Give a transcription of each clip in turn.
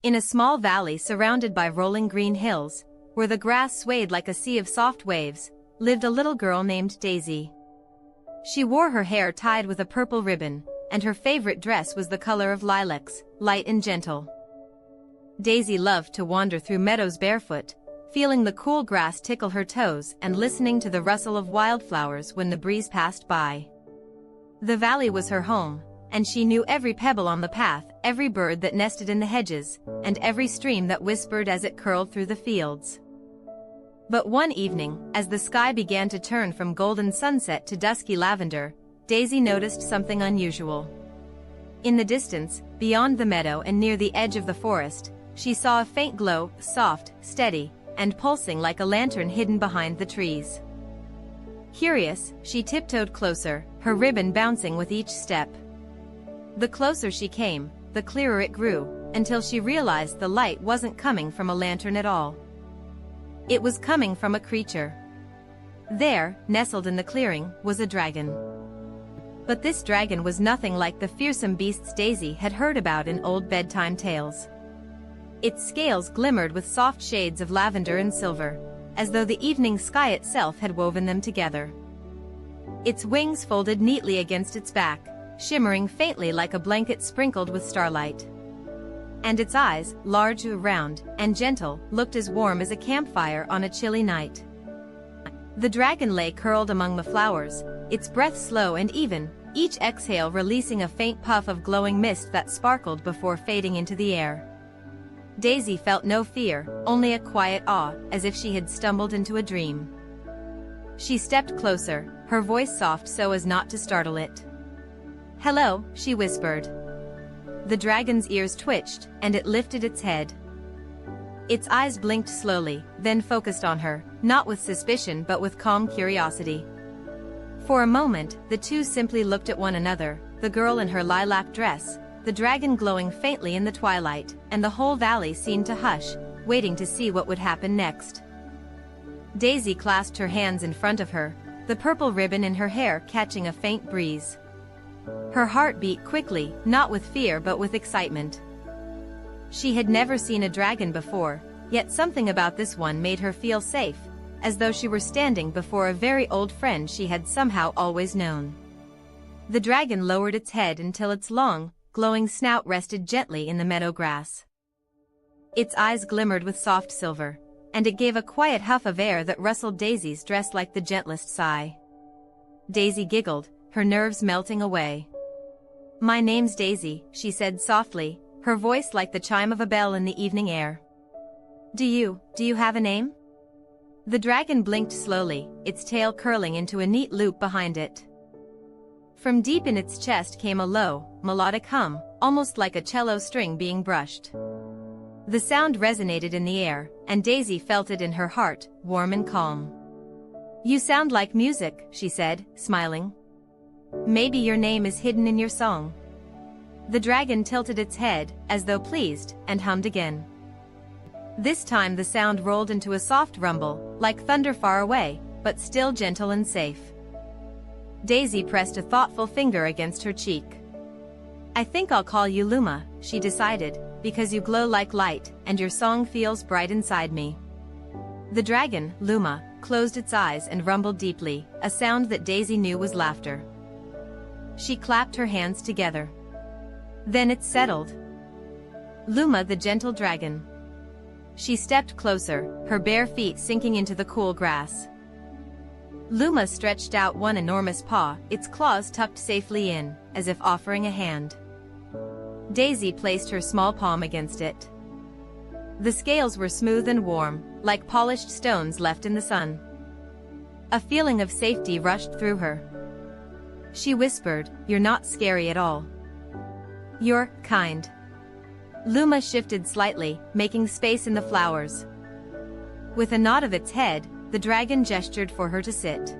In a small valley surrounded by rolling green hills, where the grass swayed like a sea of soft waves, lived a little girl named Daisy. She wore her hair tied with a purple ribbon, and her favorite dress was the color of lilacs, light and gentle. Daisy loved to wander through meadows barefoot, feeling the cool grass tickle her toes and listening to the rustle of wildflowers when the breeze passed by. The valley was her home, and she knew every pebble on the path, every bird that nested in the hedges, and every stream that whispered as it curled through the fields. But one evening, as the sky began to turn from golden sunset to dusky lavender, Daisy noticed something unusual. In the distance, beyond the meadow and near the edge of the forest, she saw a faint glow, soft, steady, and pulsing like a lantern hidden behind the trees. Curious, she tiptoed closer, her ribbon bouncing with each step. The closer she came, the clearer it grew, until she realized the light wasn't coming from a lantern at all. It was coming from a creature. There, nestled in the clearing, was a dragon. But this dragon was nothing like the fearsome beasts Daisy had heard about in old bedtime tales. Its scales glimmered with soft shades of lavender and silver, as though the evening sky itself had woven them together. Its wings folded neatly against its back, shimmering faintly like a blanket sprinkled with starlight. And its eyes, large, round, and gentle, looked as warm as a campfire on a chilly night. The dragon lay curled among the flowers, its breath slow and even, each exhale releasing a faint puff of glowing mist that sparkled before fading into the air. Daisy felt no fear, only a quiet awe, as if she had stumbled into a dream. She stepped closer, her voice soft so as not to startle it. "Hello," she whispered. The dragon's ears twitched, and it lifted its head. Its eyes blinked slowly, then focused on her, not with suspicion but with calm curiosity. For a moment, the two simply looked at one another, the girl in her lilac dress, the dragon glowing faintly in the twilight, and the whole valley seemed to hush, waiting to see what would happen next. Daisy clasped her hands in front of her, the purple ribbon in her hair catching a faint breeze. Her heart beat quickly, not with fear but with excitement. She had never seen a dragon before, yet something about this one made her feel safe, as though she were standing before a very old friend she had somehow always known. The dragon lowered its head until its long, glowing snout rested gently in the meadow grass. Its eyes glimmered with soft silver, and it gave a quiet huff of air that rustled Daisy's dress like the gentlest sigh. Daisy giggled, her nerves melting away. "My name's Daisy," she said softly, her voice like the chime of a bell in the evening air. Do you have a name?" The dragon blinked slowly, its tail curling into a neat loop behind it. From deep in its chest came a low, melodic hum, almost like a cello string being brushed. The sound resonated in the air, and Daisy felt it in her heart, warm and calm. "You sound like music," she said, smiling. "Maybe your name is hidden in your song." The dragon tilted its head, as though pleased, and hummed again. This time the sound rolled into a soft rumble, like thunder far away, but still gentle and safe. Daisy pressed a thoughtful finger against her cheek. "I think I'll call you Luma," she decided, "because you glow like light, and your song feels bright inside me." The dragon, Luma, closed its eyes and rumbled deeply, a sound that Daisy knew was laughter. She clapped her hands together. Then it settled. Luma, the gentle dragon. She stepped closer, her bare feet sinking into the cool grass. Luma stretched out one enormous paw, its claws tucked safely in, as if offering a hand. Daisy placed her small palm against it. The scales were smooth and warm, like polished stones left in the sun. A feeling of safety rushed through her. She whispered, "You're not scary at all. You're kind." Luma shifted slightly, making space in the flowers. With a nod of its head, the dragon gestured for her to sit.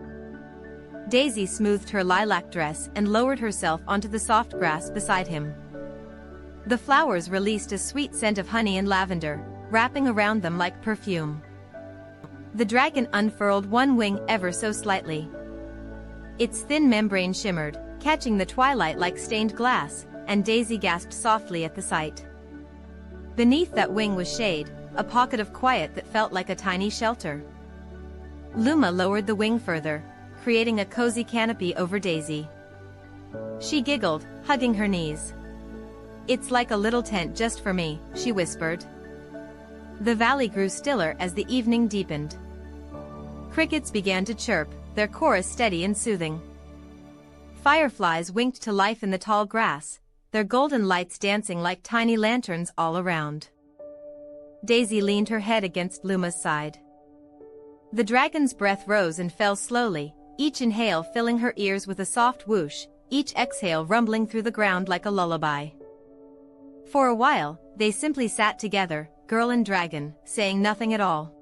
Daisy smoothed her lilac dress and lowered herself onto the soft grass beside him. The flowers released a sweet scent of honey and lavender, wrapping around them like perfume. The dragon unfurled one wing ever so slightly. Its thin membrane shimmered, catching the twilight like stained glass, and Daisy gasped softly at the sight. Beneath that wing was shade, a pocket of quiet that felt like a tiny shelter. Luma lowered the wing further, creating a cozy canopy over Daisy. She giggled, hugging her knees. "It's like a little tent just for me," she whispered. The valley grew stiller as the evening deepened. Crickets began to chirp, their chorus steady and soothing. Fireflies winked to life in the tall grass, their golden lights dancing like tiny lanterns all around. Daisy leaned her head against Luma's side. The dragon's breath rose and fell slowly, each inhale filling her ears with a soft whoosh, each exhale rumbling through the ground like a lullaby. For a while, they simply sat together, girl and dragon, saying nothing at all.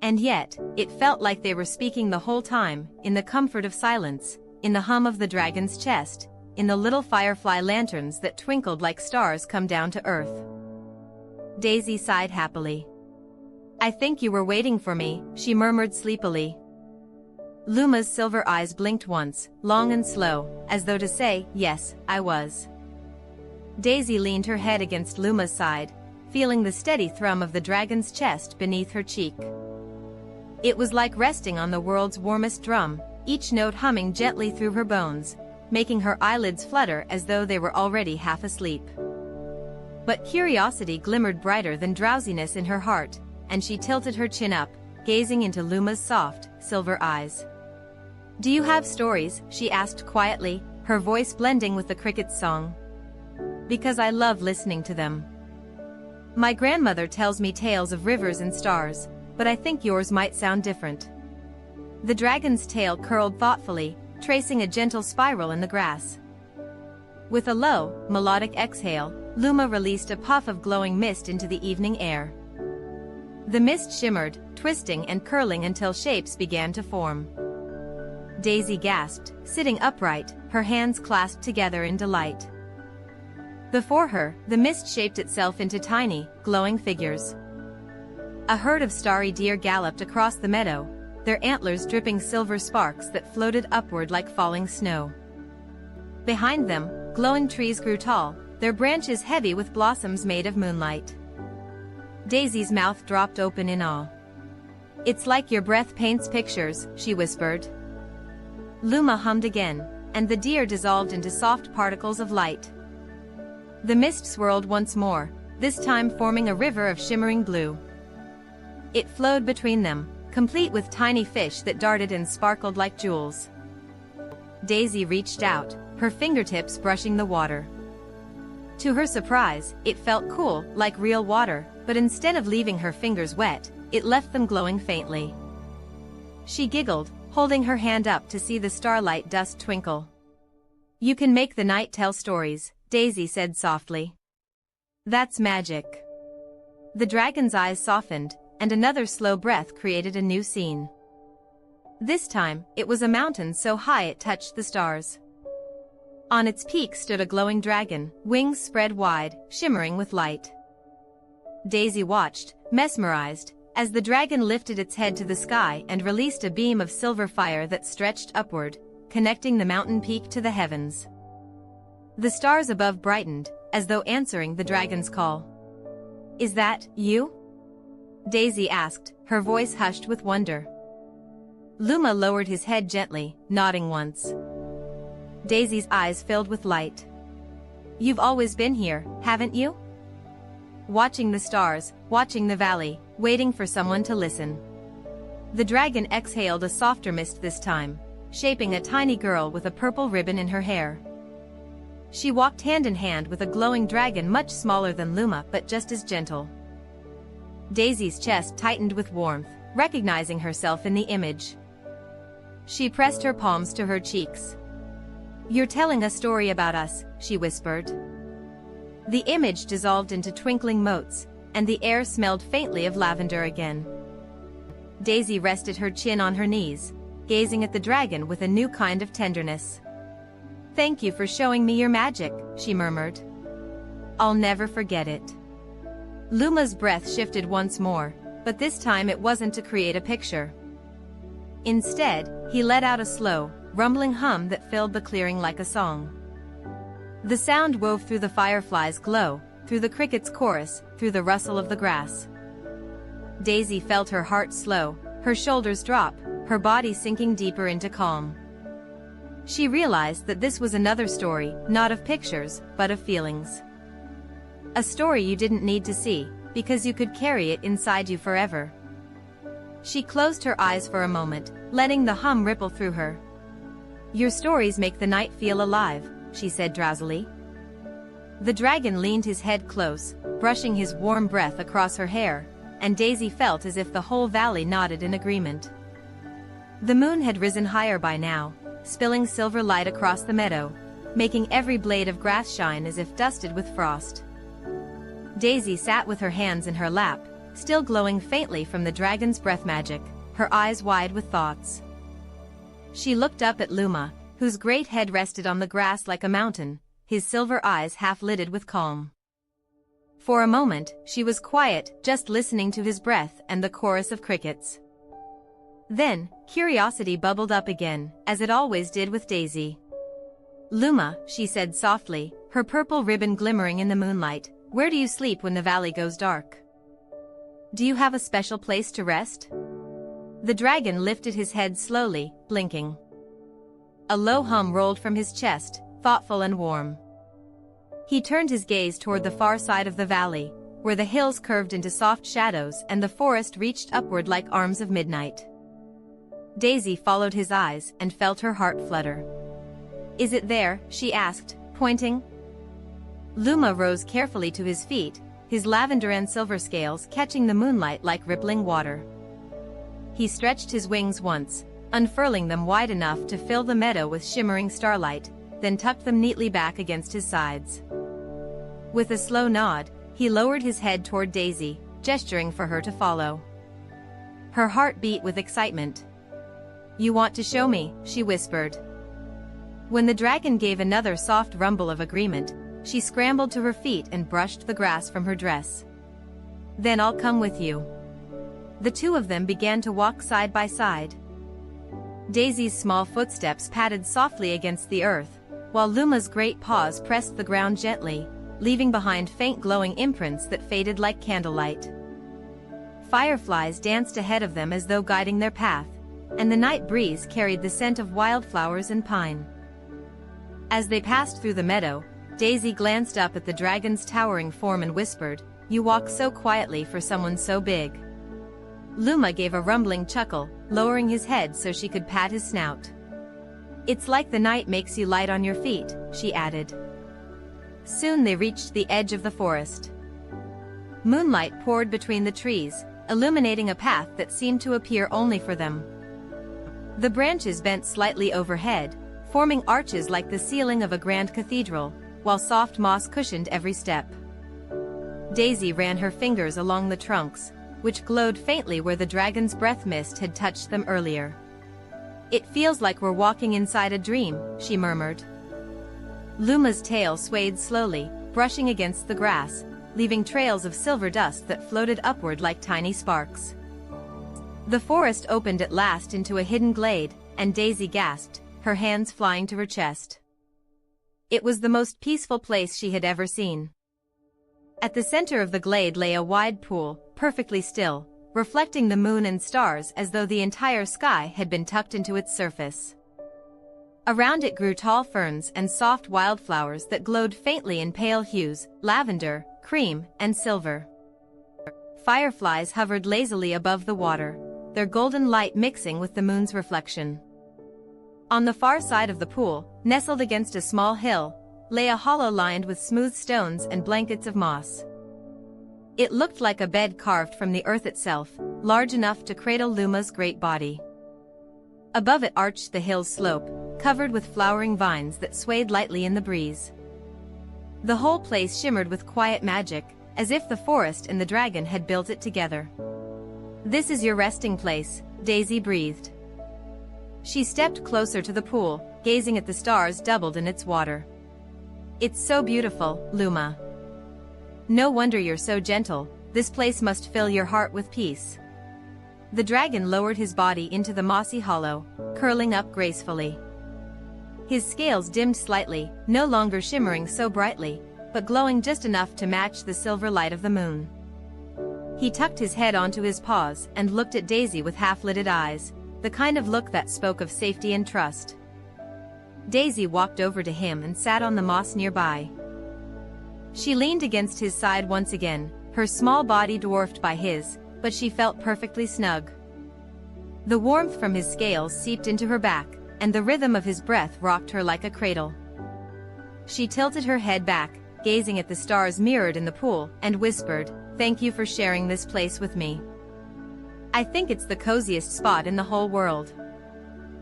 And yet, it felt like they were speaking the whole time, in the comfort of silence, in the hum of the dragon's chest, in the little firefly lanterns that twinkled like stars come down to earth. Daisy sighed happily. "I think you were waiting for me," she murmured sleepily. Luma's silver eyes blinked once, long and slow, as though to say, "Yes, I was." Daisy leaned her head against Luma's side, feeling the steady thrum of the dragon's chest beneath her cheek. It was like resting on the world's warmest drum, each note humming gently through her bones, making her eyelids flutter as though they were already half asleep. But curiosity glimmered brighter than drowsiness in her heart, and she tilted her chin up, gazing into Luma's soft, silver eyes. "Do you have stories?" she asked quietly, her voice blending with the cricket's song. "Because I love listening to them. My grandmother tells me tales of rivers and stars, but I think yours might sound different." The dragon's tail curled thoughtfully, tracing a gentle spiral in the grass. With a low, melodic exhale, Luma released a puff of glowing mist into the evening air. The mist shimmered, twisting and curling until shapes began to form. Daisy gasped, sitting upright, her hands clasped together in delight. Before her, the mist shaped itself into tiny, glowing figures. A herd of starry deer galloped across the meadow, their antlers dripping silver sparks that floated upward like falling snow. Behind them, glowing trees grew tall, their branches heavy with blossoms made of moonlight. Daisy's mouth dropped open in awe. "It's like your breath paints pictures," she whispered. Luma hummed again, and the deer dissolved into soft particles of light. The mist swirled once more, this time forming a river of shimmering blue. It flowed between them, complete with tiny fish that darted and sparkled like jewels. Daisy reached out, her fingertips brushing the water. To her surprise, it felt cool, like real water, but instead of leaving her fingers wet, it left them glowing faintly. She giggled, holding her hand up to see the starlight dust twinkle. "You can make the night tell stories," Daisy said softly. "That's magic." The dragon's eyes softened, and another slow breath created a new scene. This time, it was a mountain so high it touched the stars. On its peak stood a glowing dragon, wings spread wide, shimmering with light. Daisy watched, mesmerized, as the dragon lifted its head to the sky and released a beam of silver fire that stretched upward, connecting the mountain peak to the heavens. The stars above brightened, as though answering the dragon's call. "Is that you?" Daisy asked, her voice hushed with wonder. Luma lowered his head gently, nodding once. Daisy's eyes filled with light. "You've always been here, haven't you?" Watching the stars, watching the valley, waiting for someone to listen. The dragon exhaled a softer mist this time, shaping a tiny girl with a purple ribbon in her hair. She walked hand in hand with a glowing dragon much smaller than Luma but just as gentle. Daisy's chest tightened with warmth, recognizing herself in the image. She pressed her palms to her cheeks. "You're telling a story about us," she whispered. The image dissolved into twinkling motes, and the air smelled faintly of lavender again. Daisy rested her chin on her knees, gazing at the dragon with a new kind of tenderness. "Thank you for showing me your magic," she murmured. "I'll never forget it." Luma's breath shifted once more, but this time it wasn't to create a picture. Instead, he let out a slow, rumbling hum that filled the clearing like a song. The sound wove through the fireflies' glow, through the cricket's chorus, through the rustle of the grass. Daisy felt her heart slow, her shoulders drop, her body sinking deeper into calm. She realized that this was another story, not of pictures, but of feelings. A story you didn't need to see, because you could carry it inside you forever. She closed her eyes for a moment, letting the hum ripple through her. "Your stories make the night feel alive," she said drowsily. The dragon leaned his head close, brushing his warm breath across her hair, and Daisy felt as if the whole valley nodded in agreement. The moon had risen higher by now, spilling silver light across the meadow, making every blade of grass shine as if dusted with frost. Daisy sat with her hands in her lap, still glowing faintly from the dragon's breath magic, her eyes wide with thoughts. She looked up at Luma, whose great head rested on the grass like a mountain, his silver eyes half-lidded with calm. For a moment, she was quiet, just listening to his breath and the chorus of crickets. Then, curiosity bubbled up again, as it always did with Daisy. "Luma," she said softly, her purple ribbon glimmering in the moonlight, "where do you sleep when the valley goes dark? Do you have a special place to rest?" The dragon lifted his head slowly, blinking. A low hum rolled from his chest, thoughtful and warm. He turned his gaze toward the far side of the valley, where the hills curved into soft shadows and the forest reached upward like arms of midnight. Daisy followed his eyes and felt her heart flutter. "Is it there?" she asked, pointing. Luma rose carefully to his feet, his lavender and silver scales catching the moonlight like rippling water. He stretched his wings once, unfurling them wide enough to fill the meadow with shimmering starlight, then tucked them neatly back against his sides. With a slow nod, he lowered his head toward Daisy, gesturing for her to follow. Her heart beat with excitement. "You want to show me?" she whispered. When the dragon gave another soft rumble of agreement, she scrambled to her feet and brushed the grass from her dress. "Then I'll come with you." The two of them began to walk side by side. Daisy's small footsteps padded softly against the earth, while Luma's great paws pressed the ground gently, leaving behind faint glowing imprints that faded like candlelight. Fireflies danced ahead of them as though guiding their path, and the night breeze carried the scent of wildflowers and pine. As they passed through the meadow, Daisy glanced up at the dragon's towering form and whispered, "You walk so quietly for someone so big." Luma gave a rumbling chuckle, lowering his head so she could pat his snout. "It's like the night makes you light on your feet," she added. Soon they reached the edge of the forest. Moonlight poured between the trees, illuminating a path that seemed to appear only for them. The branches bent slightly overhead, forming arches like the ceiling of a grand cathedral, while soft moss cushioned every step. Daisy ran her fingers along the trunks, which glowed faintly where the dragon's breath mist had touched them earlier. "It feels like we're walking inside a dream," she murmured. Luma's tail swayed slowly, brushing against the grass, leaving trails of silver dust that floated upward like tiny sparks. The forest opened at last into a hidden glade, and Daisy gasped, her hands flying to her chest. It was the most peaceful place she had ever seen. At the center of the glade lay a wide pool, perfectly still, reflecting the moon and stars as though the entire sky had been tucked into its surface. Around it grew tall ferns and soft wildflowers that glowed faintly in pale hues, lavender, cream, and silver. Fireflies hovered lazily above the water, their golden light mixing with the moon's reflection. On the far side of the pool, nestled against a small hill, lay a hollow lined with smooth stones and blankets of moss. It looked like a bed carved from the earth itself, large enough to cradle Luma's great body. Above it arched the hill's slope, covered with flowering vines that swayed lightly in the breeze. The whole place shimmered with quiet magic, as if the forest and the dragon had built it together. "This is your resting place," Daisy breathed. She stepped closer to the pool, gazing at the stars doubled in its water. "It's so beautiful, Luma. No wonder you're so gentle, this place must fill your heart with peace." The dragon lowered his body into the mossy hollow, curling up gracefully. His scales dimmed slightly, no longer shimmering so brightly, but glowing just enough to match the silver light of the moon. He tucked his head onto his paws and looked at Daisy with half-lidded eyes, the kind of look that spoke of safety and trust. Daisy walked over to him and sat on the moss nearby. She leaned against his side once again, her small body dwarfed by his, but she felt perfectly snug. The warmth from his scales seeped into her back, and the rhythm of his breath rocked her like a cradle. She tilted her head back, gazing at the stars mirrored in the pool, and whispered, "Thank you for sharing this place with me. I think it's the coziest spot in the whole world."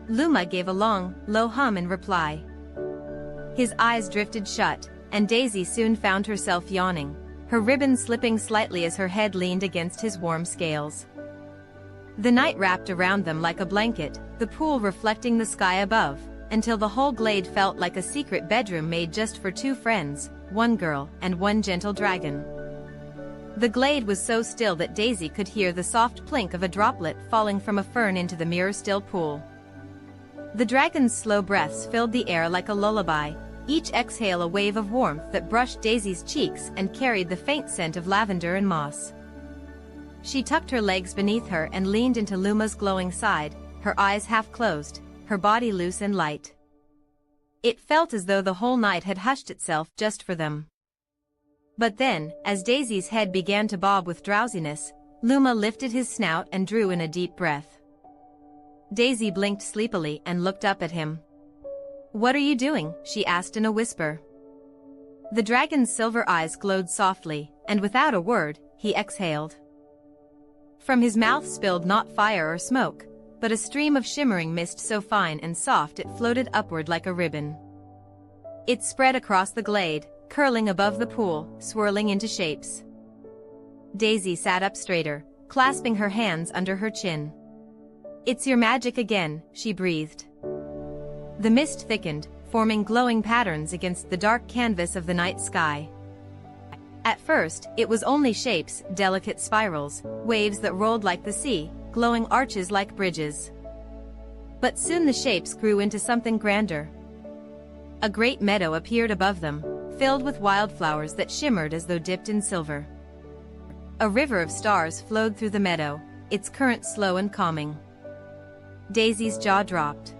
Luma gave a long, low hum in reply. His eyes drifted shut, and Daisy soon found herself yawning, her ribbon slipping slightly as her head leaned against his warm scales. The night wrapped around them like a blanket, the pool reflecting the sky above, until the whole glade felt like a secret bedroom made just for two friends, one girl and one gentle dragon. The glade was so still that Daisy could hear the soft plink of a droplet falling from a fern into the mirror-still pool. The dragon's slow breaths filled the air like a lullaby, each exhale a wave of warmth that brushed Daisy's cheeks and carried the faint scent of lavender and moss. She tucked her legs beneath her and leaned into Luma's glowing side, her eyes half closed, her body loose and light. It felt as though the whole night had hushed itself just for them. But then, as Daisy's head began to bob with drowsiness, Luma lifted his snout and drew in a deep breath. Daisy blinked sleepily and looked up at him. "What are you doing?" she asked in a whisper. The dragon's silver eyes glowed softly, and without a word, he exhaled. From his mouth spilled not fire or smoke, but a stream of shimmering mist so fine and soft it floated upward like a ribbon. It spread across the glade, curling above the pool, swirling into shapes. Daisy sat up straighter, clasping her hands under her chin. "It's your magic again," she breathed. The mist thickened, forming glowing patterns against the dark canvas of the night sky. At first, it was only shapes, delicate spirals, waves that rolled like the sea, glowing arches like bridges. But soon the shapes grew into something grander. A great meadow appeared above them, filled with wildflowers that shimmered as though dipped in silver. A river of stars flowed through the meadow, its current slow and calming. Daisy's jaw dropped.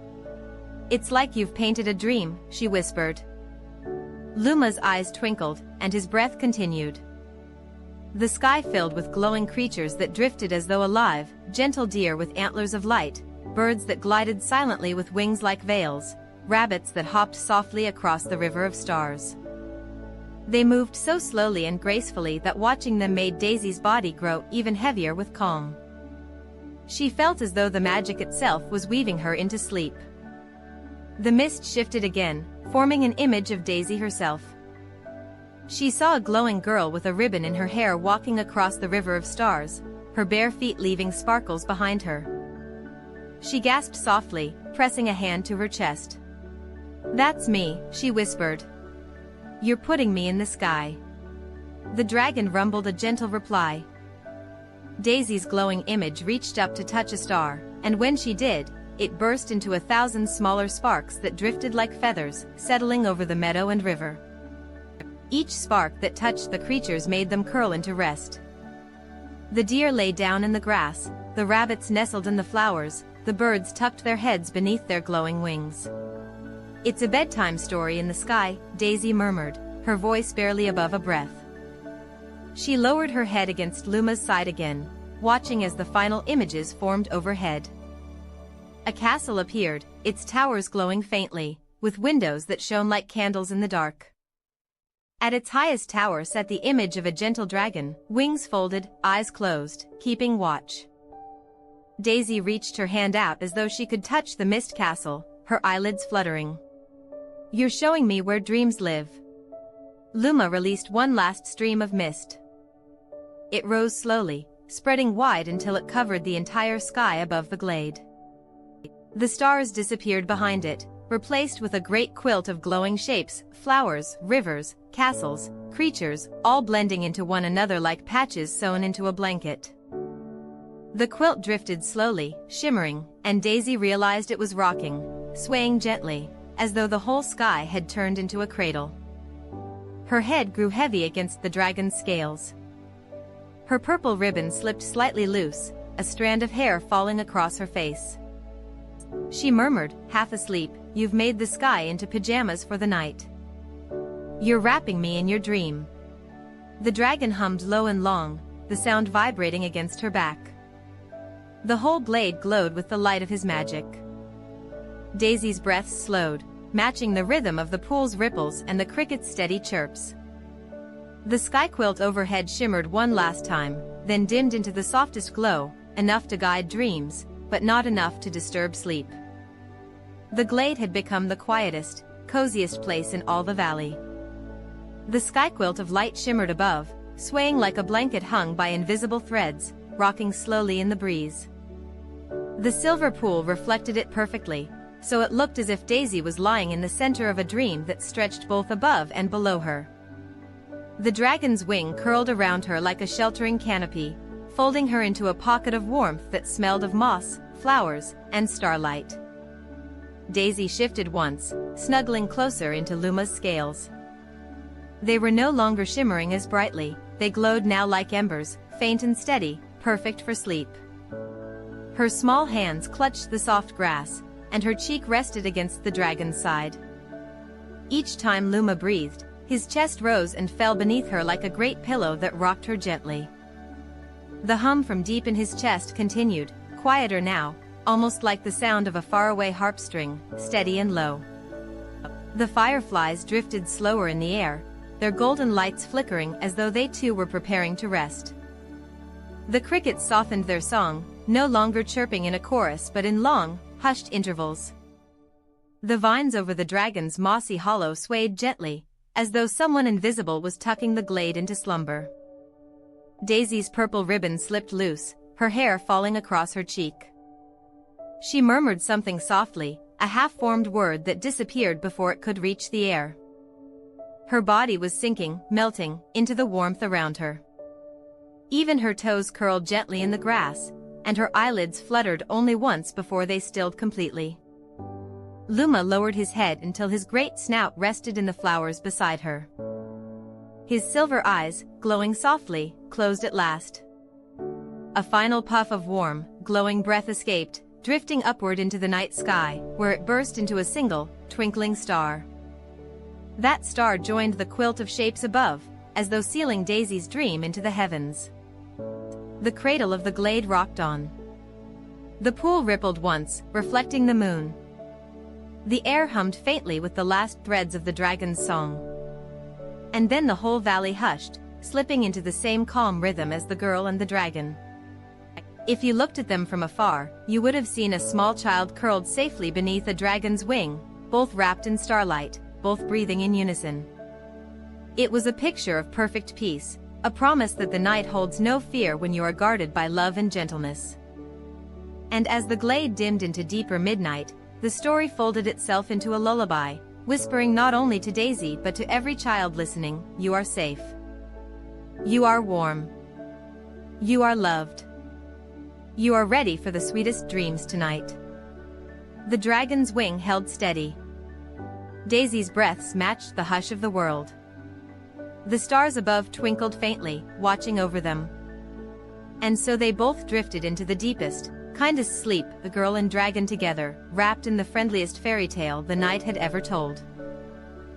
"It's like you've painted a dream," she whispered. Luma's eyes twinkled, and his breath continued. The sky filled with glowing creatures that drifted as though alive, gentle deer with antlers of light, birds that glided silently with wings like veils, rabbits that hopped softly across the river of stars. They moved so slowly and gracefully that watching them made Daisy's body grow even heavier with calm. She felt as though the magic itself was weaving her into sleep. The mist shifted again, forming an image of Daisy herself. She saw a glowing girl with a ribbon in her hair walking across the river of stars, her bare feet leaving sparkles behind her. She gasped softly, pressing a hand to her chest. "That's me," she whispered. "You're putting me in the sky." The dragon rumbled a gentle reply. Daisy's glowing image reached up to touch a star, and when she did, it burst into 1,000 smaller sparks that drifted like feathers, settling over the meadow and river. Each spark that touched the creatures made them curl into rest. The deer lay down in the grass, the rabbits nestled in the flowers, the birds tucked their heads beneath their glowing wings. "It's a bedtime story in the sky," Daisy murmured, her voice barely above a breath. She lowered her head against Luma's side again, watching as the final images formed overhead. A castle appeared, its towers glowing faintly, with windows that shone like candles in the dark. At its highest tower sat the image of a gentle dragon, wings folded, eyes closed, keeping watch. Daisy reached her hand out as though she could touch the mist castle, her eyelids fluttering. "You're showing me where dreams live." Luma released one last stream of mist. It rose slowly, spreading wide until it covered the entire sky above the glade. The stars disappeared behind it, replaced with a great quilt of glowing shapes, flowers, rivers, castles, creatures, all blending into one another like patches sewn into a blanket. The quilt drifted slowly, shimmering, and Daisy realized it was rocking, swaying gently, as though the whole sky had turned into a cradle. Her head grew heavy against the dragon's scales. Her purple ribbon slipped slightly loose, a strand of hair falling across her face. She murmured, half asleep, "You've made the sky into pajamas for the night. You're wrapping me in your dream." The dragon hummed low and long, the sound vibrating against her back. The whole glade glowed with the light of his magic. Daisy's breath slowed, matching the rhythm of the pool's ripples and the cricket's steady chirps. The sky quilt overhead shimmered one last time, then dimmed into the softest glow, enough to guide dreams, but not enough to disturb sleep. The glade had become the quietest, coziest place in all the valley. The sky quilt of light shimmered above, swaying like a blanket hung by invisible threads, rocking slowly in the breeze. The silver pool reflected it perfectly, so it looked as if Daisy was lying in the center of a dream that stretched both above and below her. The dragon's wing curled around her like a sheltering canopy, folding her into a pocket of warmth that smelled of moss, flowers, and starlight. Daisy shifted once, snuggling closer into Luma's scales. They were no longer shimmering as brightly, they glowed now like embers, faint and steady, perfect for sleep. Her small hands clutched the soft grass, and her cheek rested against the dragon's side. Each time Luma breathed, his chest rose and fell beneath her like a great pillow that rocked her gently. The hum from deep in his chest continued, quieter now, almost like the sound of a faraway harp string, steady and low. The fireflies drifted slower in the air, their golden lights flickering as though they too were preparing to rest. The crickets softened their song, no longer chirping in a chorus but in long, hushed intervals. The vines over the dragon's mossy hollow swayed gently, as though someone invisible was tucking the glade into slumber. Daisy's purple ribbon slipped loose, her hair falling across her cheek. She murmured something softly, a half-formed word that disappeared before it could reach the air. Her body was sinking, melting, into the warmth around her. Even her toes curled gently in the grass, and her eyelids fluttered only once before they stilled completely. Luma lowered his head until his great snout rested in the flowers beside her. His silver eyes, glowing softly, closed at last. A final puff of warm, glowing breath escaped, drifting upward into the night sky, where it burst into a single, twinkling star. That star joined the quilt of shapes above, as though sealing Daisy's dream into the heavens. The cradle of the glade rocked on. The pool rippled once, reflecting the moon. The air hummed faintly with the last threads of the dragon's song. And then the whole valley hushed, slipping into the same calm rhythm as the girl and the dragon. If you looked at them from afar, you would have seen a small child curled safely beneath a dragon's wing, both wrapped in starlight, both breathing in unison. It was a picture of perfect peace, a promise that the night holds no fear when you are guarded by love and gentleness. And as the glade dimmed into deeper midnight, the story folded itself into a lullaby, whispering not only to Daisy but to every child listening, "You are safe. You are warm. You are loved. You are ready for the sweetest dreams tonight." The dragon's wing held steady. Daisy's breaths matched the hush of the world. The stars above twinkled faintly, watching over them. And so they both drifted into the deepest, kindest sleep, the girl and dragon together, wrapped in the friendliest fairy tale the night had ever told.